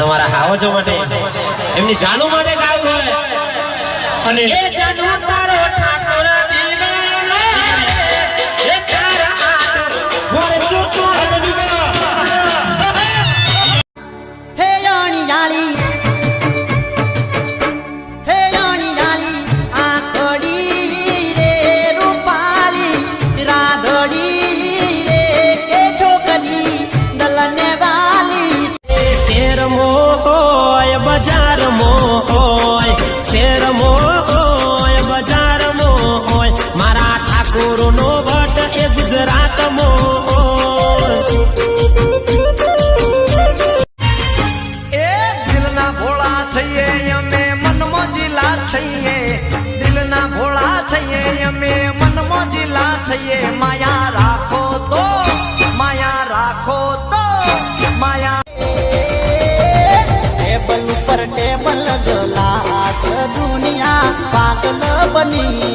તમારા હાવજો માટે એમની જાનુ માટે ગાવું હોય અને એ જાનુ તારો ઠાકોર દીવાનો એ તારા આટ વર્ષો તો હે યાણી યાળી હે યાણી યાળી આખડી રે રૂપાળી રાધડી રે કે છોકરી દલને વાલી શેર મોય બજાર મોય શેર મોય બજાર મોય મારા ઠાકોર નો વટ એ ગુજરાત મોય એ દિલના ભોળા થઈએ અમે મનમાં જીલા થઈએ દિલના ભોળા થઈએ અમે મનમાં જીલા થઈએ માયા રાખો તો માયા ટેબલ ઉપર ટેબલ ગલાસ દુનિયા પાગલ બની